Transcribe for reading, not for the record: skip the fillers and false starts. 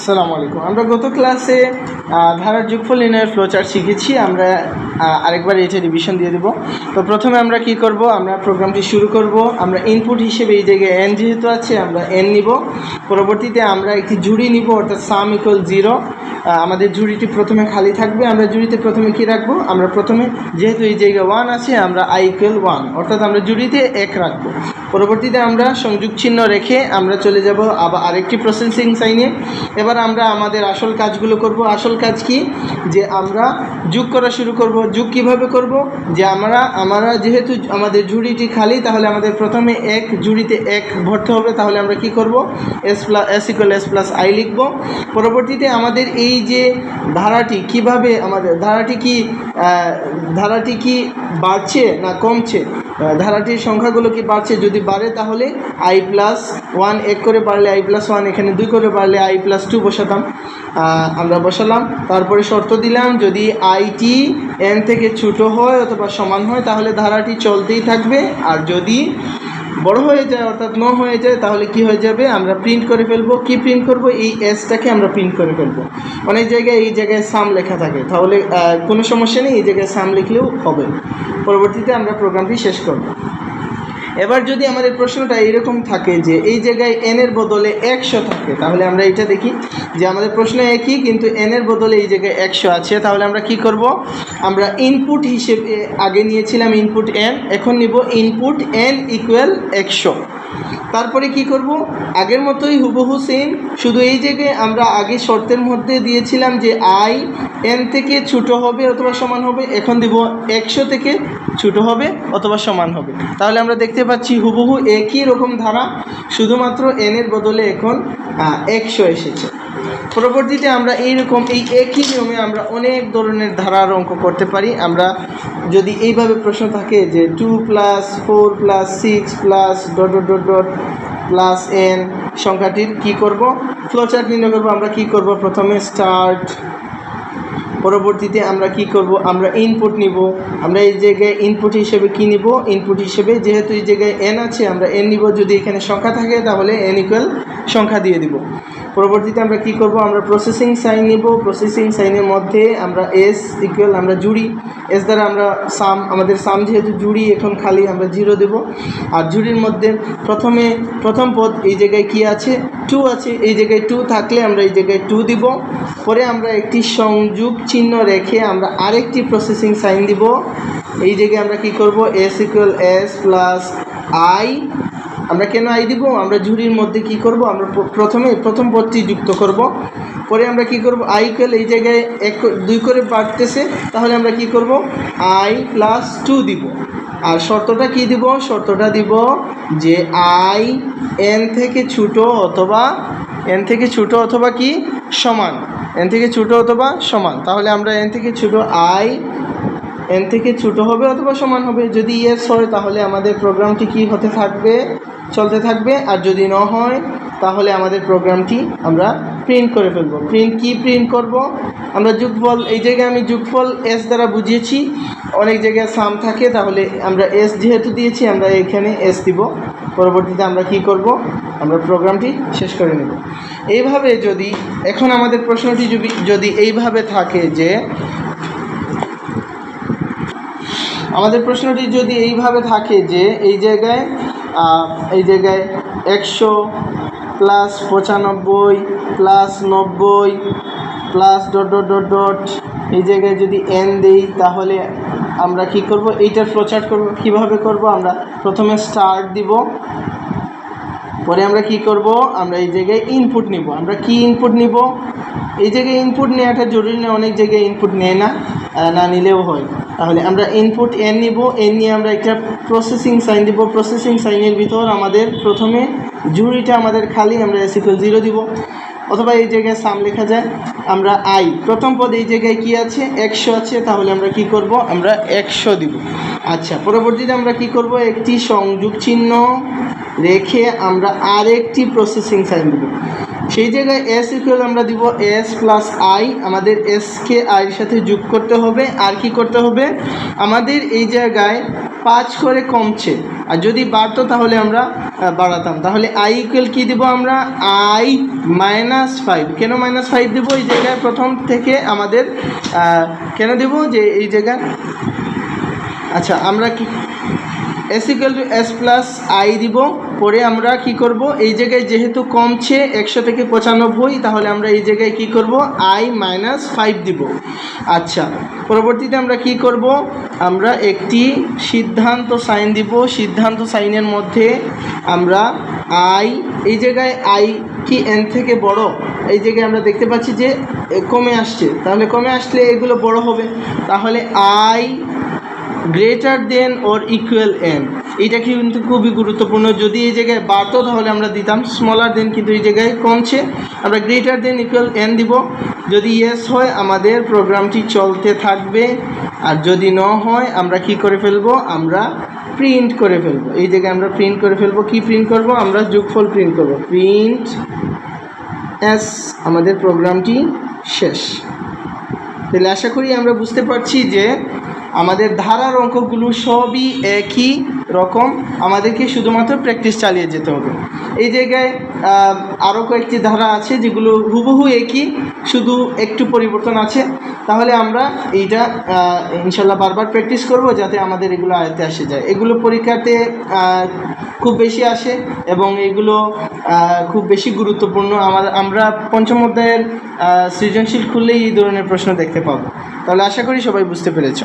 আসসালামু আলাইকুম। আমরা গত ক্লাসে ধারার যোগফল নির্ণয়ের ফ্লোচার্ট শিখেছি। আমরা আরেকবার এটা রিভিশন দিয়ে দেব। তো প্রথমে আমরা কি করব, আমরা প্রোগ্রামটি শুরু করব। আমরা ইনপুট হিসেবে এই জায়গায় n যেহেতু আছে আমরা n নিব। পরবর্তীতে আমরা একটি জুড়ি নিব, অর্থাৎ সাম ইকুয়াল 0। আমাদের জুড়িটি প্রথমে খালি থাকবে। আমরা জুড়িতে প্রথমে কি রাখবো, আমরা প্রথমে যেহেতু এই জায়গায় 1 আছে আমরা i ইকুয়াল 1, অর্থাৎ আমরা জুড়িতে 1 রাখবো। পরবর্তীতে আমরা সংযোগ চিহ্ন রেখে আমরা চলে যাব আবার আরেকটি প্রসেসিং সাইনে। এবার আমরা আমাদের আসল কাজগুলো করব। আসল কাজ কি, যে আমরা যোগ করা শুরু করব। যোগ কিভাবে করব, যে আমরা যেহেতু আমাদের জুড়িটি খালি, তাহলে আমাদের প্রথমে জুড়িতে 1 ভরতে হবে। তাহলে আমরা কি করব, s equal s plus i লিখব। পরবর্তীতে আমাদের এই যে ধারাটি কিভাবে, আমাদের ধারাটি কি বাড়ছে না কমছে, ধারাটির সংখ্যাগুলো কি বাড়ছে, যদি বাড়ে তাহলে i প্লাস 1 1 করে বাড়লে i প্লাস 1, এখানে 2 করে বাড়লে i প্লাস 2 বসাতাম। আমরা বসালাম, তারপরে শর্ত দিলাম যদি আইটি n থেকে ছোটো হয় অথবা সমান হয় তাহলে ধারাটি চলতেই থাকবে, আর যদি বড় হয়ে যায় অর্থাৎ ন হয়ে যায় তাহলে কি হয়ে যাবে, আমরা প্রিন্ট করে ফেলবো। কি প্রিন্ট করব, এই এসটাকে আমরা প্রিন্ট করে ফেলবো। অনেক জায়গায় এই জায়গায় সাম লেখা থাকে, তাহলে কোনো সমস্যা নেই, এই জায়গায় সাম লিখলেও হবে। পরবর্তীতে আমরা প্রোগ্রামটি শেষ করব। এবার যদি আমাদের প্রশ্নটা এরকম থাকে যে এই জায়গায় n এর বদলে 100 থাকে, তাহলে আমরা এটা দেখি যে আমাদের প্রশ্ন একই, কিন্তু n এর বদলে এই জায়গায় 100 আছে। তাহলে আমরা কি করব, আমরা ইনপুট হিসেবে আগে নিয়েছিলাম ইনপুট n, এখন নিব ইনপুট n ইকুয়াল 100। তারপরে কি করব, আগের মতোই হুবহু সেম, শুধু এই জায়গায় আমরা আগে শর্তের মধ্যে দিয়েছিলাম যে i n থেকে ছোটো হবে অথবা সমান হবে, এখন দিব 100 থেকে ছোটো হবে অথবা সমান হবে। তাহলে আমরা দেখতে পাচ্ছি হুবহু একই রকম ধারা, শুধুমাত্র n এর বদলে এখন 100 এসেছে। পরবর্তীতে আমরা এইরকম এই একই নিয়মে আমরা অনেক ধরনের ধারার অঙ্ক করতে পারি। আমরা যদি এইভাবে প্রশ্ন থাকে যে 2 + 4 + 6 + ... প্লাস n সংখ্যাটির কি করব, ফ্লোচার্ট নির্ণয় করব। আমরা কি করব, প্রথমে স্টার্ট, পরবর্তীতে আমরা কি করব, আমরা ইনপুট নিব। আমরা এই জায়গায় ইনপুট হিসেবে কি নিব, ইনপুট হিসেবে যেহেতু এই জায়গায় n আছে আমরা n নিব, যদি এখানে সংখ্যা থাকে তাহলে n ইকুয়াল সংখ্যা দিয়ে দিব। পরবর্তীতে আমরা কি করব, আমরা প্রসেসিং সাইন নিব। প্রসেসিং সাইনের মধ্যে আমরা s ইকুয়াল, আমরা জুড়ি, s দ্বারা আমরা সাম, আমাদের সাম যেহেতু জুড়ি এখন খালি, আমরা 0 দেব। আর জুড়ির মধ্যে প্রথম পদ এই জায়গায় কি আছে, 2 আছে, এই জায়গায় 2 থাকলে আমরা এই জায়গায় 2 দিব। পরে আমরা একটি সংযোগ চিহ্ন রেখে আমরা আরেকটি প্রসেসিং সাইন দিব। এই জায়গায় আমরা কি করব, s equal s plus i। আমরা কেন i দিব, আমরা জুড়ির মধ্যে কি করব, আমরা প্রথম পদটি যুক্ত করব। পরে আমরা কি করব, i ইকুয়াল এই জায়গায় 2 করে বাড়তেছে, তাহলে আমরা কি করব, i প্লাস 2 দিব। আর শর্তটা কি দিব, শর্তটা দিব যে i n থেকে ছোটো অথবা কি সমান, n থেকে ছোটো অথবা সমান। তাহলে আমরা n থেকে ছোটো i n থেকে ছোটো হবে অথবা সমান হবে। যদি yes হয় তাহলে আমাদের প্রোগ্রামটি কি হতে থাকবে, চলতে থাকবে। আর যদি ন হয় তাহলে আমাদের প্রোগ্রামটি আমরা প্রিন্ট করে ফেলবো। প্রিন্ট করব, আমরা যোগফল, এই জায়গায় আমি যোগফল s দ্বারা বুঝিয়েছি, অনেক জায়গায় সাম থাকে, তাহলে আমরা s যেহেতু দিয়েছি আমরা এখানে s দিব। পরবর্তীতে আমরা কি করব, আমরা প্রোগ্রামটি শেষ করে নেব। এইভাবে যদি এখন আমাদের প্রশ্নটি যদি এইভাবে থাকে যে এই জায়গায় 100 প্লাস 95 প্লাস 90 প্লাস ... এই জায়গায় যদি n দেই তাহলে আমরা কি করব, এইটার ফ্লোচার্ট করব। কিভাবে করব, আমরা প্রথমে স্টার্ট দিব, পরে আমরা কি করব, আমরা এই জায়গায় ইনপুট নিব। আমরা কি ইনপুট নিব, এই জায়গায় ইনপুট নেওয়াটা জরুরি না, অনেক জায়গায় ইনপুট নেয় না, না নিলেও হয়। তাহলে আমরা ইনপুট n নিব, n নিয়ে আমরা একটা প্রসেসিং সাইন দিব। প্রসেসিং সাইনের ভিতর আমাদের প্রথমে জুড়িটা আমাদের খালি, আমরা s ইকুয়াল 0 দিব, অথবা এই জায়গায় সাম লেখা যায়। আমরা i প্রথম পদ এই জায়গায় কি আছে, 100 আছে, তাহলে আমরা কি করব, আমরা 100 দিব। আচ্ছা, পরবর্তীতে আমরা কি করব, একটি সংযোগ চিহ্ন রেখে আমরা আরেকটি প্রসেসিং সাইন দিব। সেই জায়গায় s ইকুয়াল আমরা দিব s প্লাস i, আমাদের s কে i এর সাথে যোগ করতে হবে। আর কি করতে হবে, আমাদের এই জায়গায় 5 করে কমছে, আর যদি বাড়তো তাহলে আমরা বাড়াতাম। তাহলে আই ইকুয়াল কী দেবো আমরা, I -5। কেন -5 দেবো এই জায়গায় প্রথম থেকে আমাদের কেন দেবো যে এই জায়গায়, আচ্ছা আমরা কি s equal to s plus I দিব। পরে আমরা কি করব, এই জায়গায় যেহেতু কমছে 100 থেকে 95, তাহলে আমরা এই জায়গায় কি করব, I -5 দিব। আচ্ছা পরবর্তীতে আমরা কি করব, আমরা একটি সিদ্ধান্ত সাইন দিব। সিদ্ধান্ত সাইনের মধ্যে আমরা I, এই জায়গায় I কি n থেকে বড়, এই জায়গায় আমরা দেখতে পাচ্ছি যে কমে আসছে, তাহলে কমে আসলে এগুলো বড় হবে। তাহলে I greater than or equal N, এটা কিন্তু খুবই গুরুত্বপূর্ণ। যদি এই জায়গায় বাড়তো তাহলে আমরা দিতাম স্মলার দেন, কিন্তু এই জায়গায় কমছে, আমরা গ্রেটার দেন ইকুয়াল এন দিব। যদি ইয়েস হয় আমাদের প্রোগ্রামটি চলতে থাকবে, আর যদি ন হয় আমরা কি করে ফেলবো, আমরা প্রিন্ট করে ফেলবো। এই জায়গায় আমরা প্রিন্ট করে ফেলবো। কি প্রিন্ট করব, আমরা যোগফল প্রিন্ট করব, প্রিন্ট এস, আমাদের প্রোগ্রামটি শেষ। তাহলে আশা করি আমরা বুঝতে পারছি যে আমাদের ধারার অঙ্কগুলো সবই একই রকম, আমাদেরকে শুধুমাত্র প্র্যাকটিস চালিয়ে যেতে হবে। এই জায়গায় আরও কয়েকটি ধারা আছে যেগুলো হুবহু একই, শুধু একটু পরিবর্তন আছে। তাহলে আমরা এইটা ইনশাল্লাহ বারবার প্র্যাকটিস করব যাতে আমাদের এগুলো আয়ত্তে আসে যায়। এগুলো পরীক্ষাতে খুব বেশি আসে এবং এগুলো খুব বেশি গুরুত্বপূর্ণ। আমরা পঞ্চম অধ্যায়ের সৃজনশীল খুললেই এই ধরনের প্রশ্ন দেখতে পাবো। তাহলে আশা করি সবাই বুঝতে পেরেছ।